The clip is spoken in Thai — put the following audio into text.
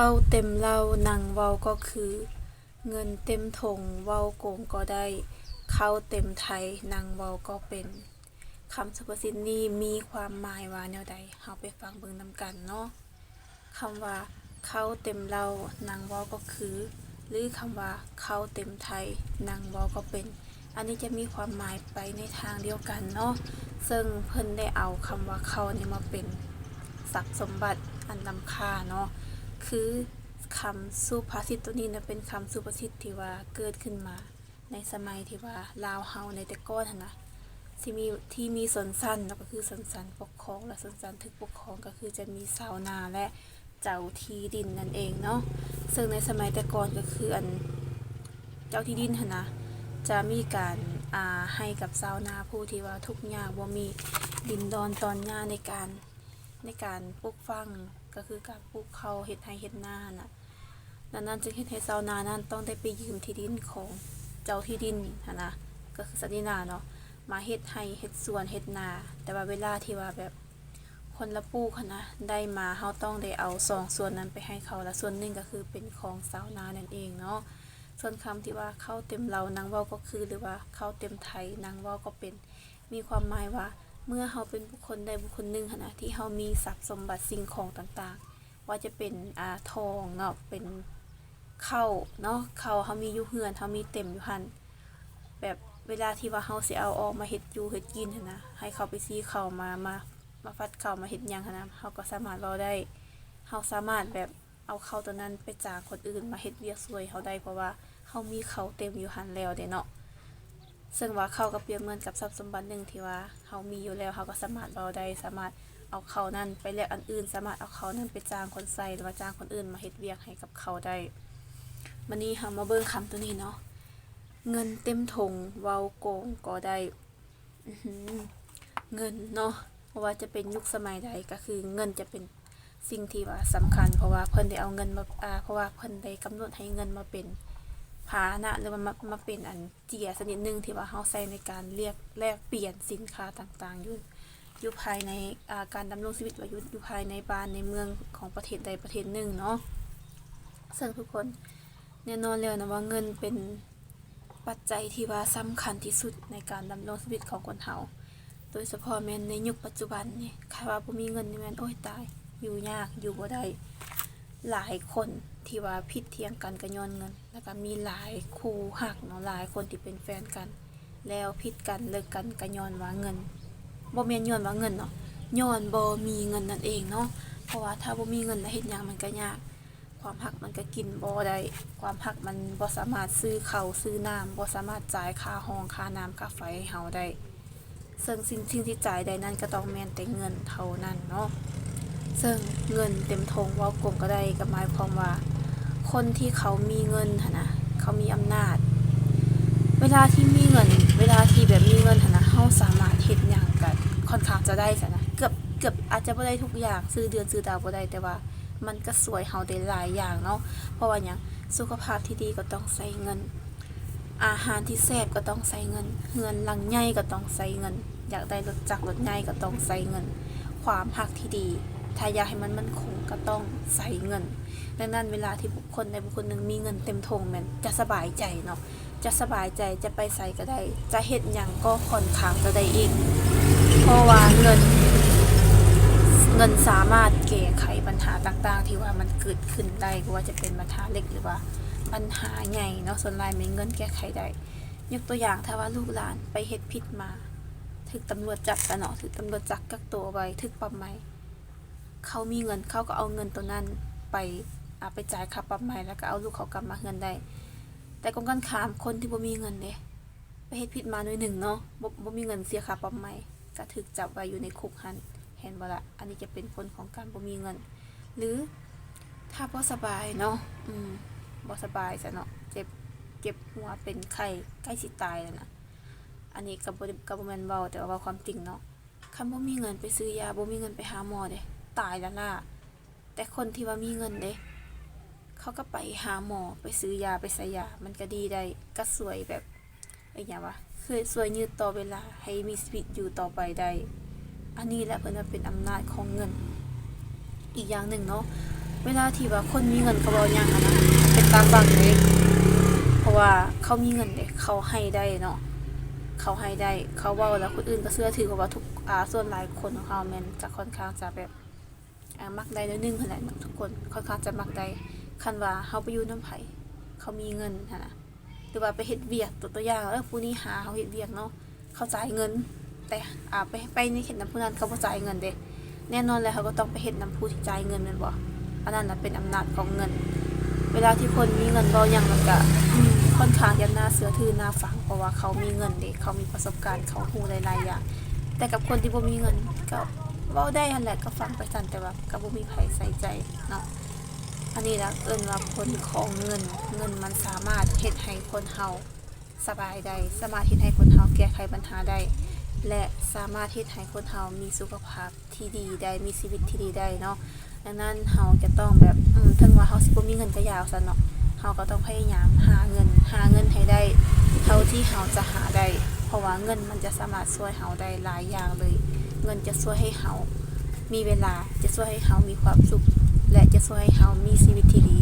ข้าวเต็มเหล้านั่งเว้าก็คือเงินเต็มถุงเว้าโกงก็ได้ข้าวเต็มไทยนั่งเว้าก็เป็นคำสุภาษิตนี้มีความหมายว่าแนวใดเฮาไปฟังเบิ่งนำกันเนาะคำว่าข้าวเต็มเหล้านั่งเว้าก็คือหรือคำว่าข้าวเต็มไทยนั่งเว้าก็เป็นอันนี้จะมีความหมายไปในทางเดียวกันเนาะซึ่งเพิ่นได้เอาคำว่าข้าวนี่มาเป็นทรัพย์สมบัติอันล้ำค่าเนาะคือคำสุภาษิตตัวนี้นะเป็นคำสุภาษิตที่ว่าเกิดขึ้นมาในสมัยที่ว่าลาวเฮาในแต่ก่อนนะที่มีชนชั้นก็คือชนชั้นปกครองและชนชั้นถึกปกครองก็คือจะมีชาวนาและเจ้าที่ดินนั่นเองเนาะซึ่งในสมัยแต่ก่อนก็คือเจ้าที่ดินนะจะมีการให้กับชาวนาผู้ที่ว่าทุกข์ยากบ่มีดินดอนตอนหญ้าในการปลูกฝังก็คือการปลูกข้าวเฮ็ดไร่เฮ็ดนาน่ะนั้นจึงเฮ็ดให้ชาวนานั้นต้องได้ไปยืมที่ดินของเจ้าที่ดินนะก็คือสันนินาเนาะมาเฮ็ดไร่เฮ็ดสวนเฮ็ดนาแต่ว่าเวลาที่ว่าแบบคนละปลูกนะได้มาเฮาต้องได้เอา2ส่วนนั้นไปให้เขาและส่วนหนึ่งก็คือเป็นของชาวนานั่นเองเนาะส่วนคำที่ว่าข้าวเต็มเหล้านางเว้าก็คือหรือว่าข้าวเต็มไทยนางเว้าก็เป็นมีความหมายว่าเมื่อเฮาเป็นบุคคลใดบุคคลหนึ่งนะที่เฮามีทรัพย์สมบัติสิ่งของต่างๆว่าจะเป็นทองเนาะเป็นข้าวเนาะข้าวเฮามีอยู่เฮือนเฮามีเต็มอยู่หั่นแบบเวลาที่ว่าเฮาสิเอาออกมาเฮ็ดอยู่เฮ็ดกินหั่นนะให้เขาไปซื้อข้าวมาฟัดข้าวมาเฮ็ดหยังหั่นนะเฮาก็สามารถรอได้เฮาสามารถแบบเอาข้าวตัวนั้นไปจ้างคนอื่นมาเฮ็ดเวียกช่วยเฮาได้เพราะว่าเฮามีข้าวเต็มอยู่หั่นแล้วเด้เนาะซึ่งว่าข้าวก็เปรียบเหมือนกับทรัพย์สมบัติหนึ่งที่ว่าเฮามีอยู่แล้วเฮาก็สามารถรอได้สามารถเอาข้าวนั้นไปแลกอันอื่นสามารถเอาข้าวนั้นไปจ้างคนใส่หรือว่าจ้างคนอื่นมาเฮ็ดเวียกให้กับเขาได้มื้อนี้เฮามาเบิ่งคำตัวนี้เนาะเงินเต็มถุงเว้าโกงก็ได้เงินเนาะเพราะว่าจะเป็นยุคสมัยใดก็คือเงินจะเป็นสิ่งที่ว่าสำคัญเพราะว่าเพิ่นได้เอาเงินมาเพราะว่าเพิ่นได้กำหนดให้เงินมาเป็นภาชนะหรือว่ามาเป็นอันเจียชนิดนึงที่ว่าเฮาใช้ในการแลกเปลี่ยนสินค้าต่างๆอยู่ภายในการดำรงชีวิตว่าอยู่ภายในบ้านในเมืองของประเทศใดประเทศหนึ่งเนาะซึ่งทุกคนแน่นอนแล้วนะว่าเงินเป็นปัจจัยที่ว่าสำคัญที่สุดในการดำรงชีวิตของคนเฮาโดยเฉพาะแม่นในยุคปัจจุบันนี่ใครว่าบ่มีเงินนี่แม่นโอ้ยตายอยู่ยากอยู่บ่ได้หลายคนที่ว่าผิดเถียงกันก็ย้อนเงินแล้วก็มีหลายคู่ฮักเนาะหลายคนที่เป็นแฟนกันแล้วผิดกันเลิกกันก็ย้อนว่าเงินบ่แม่นย้อนว่าเงินเนาะย้อนบ่มีเงินนั่นเองเนาะเพราะว่าถ้าบ่มีเงินแล้วเฮ็ดหยังมันก็ยากความฮักมันก็กินบ่ได้ความฮักมันบ่สามารถซื้อข้าวซื้อน้ำบ่สามารถจ่ายค่าห้องค่าน้ำค่าไฟให้เฮาได้ซึ่งสิ่งที่จ่ายได้นั้นก็ต้องแม่นแต่เงินเท่านั้นเนาะซึ่งเงินเต็มทงเว้ากลมก็ได้ก็หมายความว่าคนที่เขามีเงินหั่นนะเขามีอำนาจเวลาที่มีเงินเวลาที่แบบมีเงินหั่นนะเฮาสามารถเฮ็ดหยังก็ค่อนข้างจะได้ซะนะเกือบอาจจะบ่ได้ทุกอย่างซื้อเดือนซื้อดาวบ่ได้แต่ว่ามันก็สวยเฮาได้หลายอย่างเนาะเพราะว่าหยังสุขภาพที่ดีก็ต้องใช้เงินอาหารที่แซ่บก็ต้องใช้เงินเฮือนหลังใหญ่ก็ต้องใช้เงินอยากได้รถจักรรถใหญ่ก็ต้องใช้เงินความรักที่ดีถ้าอยากให้มันมั่นคงก็ต้องใช้เงินดังนั้นเวลาที่บุคคลใดบุคคลหนึ่งมีเงินเต็มทงแม่นจะสบายใจเนาะจะสบายใจจะไปไสก็ได้จะเฮ็ดหยังก็ค่อนข้างจะได้อีกเพราะว่าเงินสามารถแก้ไขปัญหาต่างๆที่ว่ามันเกิดขึ้นได้บ่ว่าจะเป็นปัญหาเล็กหรือว่าปัญหาใหญ่เนาะส่วนหลายมีเงินแก้ไขได้ยกตัวอย่างถ้าว่าลูกหลานไปเฮ็ดผิดมาถูกตำรวจจับซะเนาะถูกตำรวจจับกักตัวไว้ถูกปรับใหม่เขามีเงินเขาก็เอาเงินตัวนั้นไปจ่ายค่าปรับใหม่แล้วก็เอาลูกเขากลับมาเฮือนได้แต่กองกันข้ามคนที่บ่มีเงินเด้ไปเฮ็ดผิดมาหน่อยหนึ่งเนาะบ่มีเงินเสียค่าปรับใหม่ก็ถูกจับไว้อยู่ในคุกหั่นเห็นบ่ล่ะอันนี้จะเป็นผลของการบ่มีเงินหรือถ้าบ่สบายเนาะบ่สบายซะเนาะเจ็บหัวเป็นไข้ใกล้สิตายแล้วนะอันนี้ก็บ่แม่นเว้าแต่ว่าความจริงเนาะคันบ่มีเงินไปซื้อยาบ่มีเงินไปหาหมอเด้ตายแล้วล่ะแต่คนที่ว่ามีเงินเด้เขาก็ไปหาหมอไปซื้อยาไปใส่ยามันก็ดีได้ก็สวยแบบไอ้หยังวะคือสวยยืดต่อเวลาให้มีชีวิตอยู่ต่อไปได้อันนี้แหละเพิ่นว่าเป็นอำนาจของเงินอีกอย่างหนึ่งเนาะ เวลาที่ว่าคนมีเงินเขาบ่หยังอะนะเป็นตาฟังเด้เพราะว่าเขามีเงินเด้เขาให้ได้เนาะเขาให้ได้เขาเว้าแล้วคนอื่นก็เชื่อถือเพราะว่าทุกส่วนหลายคนของเขาแม่นจะค่อนข้างจะแบบมักได้น้อยหนึงหั่นแหละทุกคนค่อนข้างจะมักได้คันว่าเฮาไปอยู่นำไผเขามีเงินหั่นน่ะหรือว่าไปเฮ็ดเวียกตัวอย่างผู้นี้หาเฮาเฮ็ดเวียกเนาะเขาจ่ายเงินแต่ไปในเฮ็ดนำผู้นั้นเขาบ่จ่ายเงินเด้แน่นอนแล้วเขาก็ต้องไปเฮ็ดนำผู้ที่จ่ายเงินแม่นบ่อันนั้นน่ะเป็นอำนาจของเงินเวลาที่คนมีเงินบ่หยังมันก็ค่อนข้างจะน่าเชื่อถือน่าฟังเพราะว่าเขามีเงินเด้เขามีประสบการณ์เขารู้หลายๆอย่างแต่กับคนที่บ่มีเงินก็เว้าได้หั่นแหละก็ฟังไปซั่นแต่ว่าก็บ่มีไผใส่ใจเนาะอันนี้ล่ะเอิ้นว่าผลของเงินมันสามารถเฮ็ดให้คนเฮาสบายได้สามารถเฮ็ดให้คนเฮาแก้ไขปัญหาได้และสามารถเฮ็ดให้คนเฮามีสุขภาพที่ดีได้มีชีวิตที่ดีได้เนาะดังนั้นเฮาจะต้องแบบถึงว่าเฮาสิบ่มีเงินก็ยาวซั่นเนาะเฮาก็ต้องพยายามหาเงินให้ได้เท่าที่เฮาจะหาได้เพราะว่าเงินมันจะสามารถช่วยเฮาได้หลายอย่างเลยเงินจะช่วยให้เฮามีเวลาจะช่วยให้เฮามีความสุขและจะช่วยให้เฮามีชีวิตที่ดี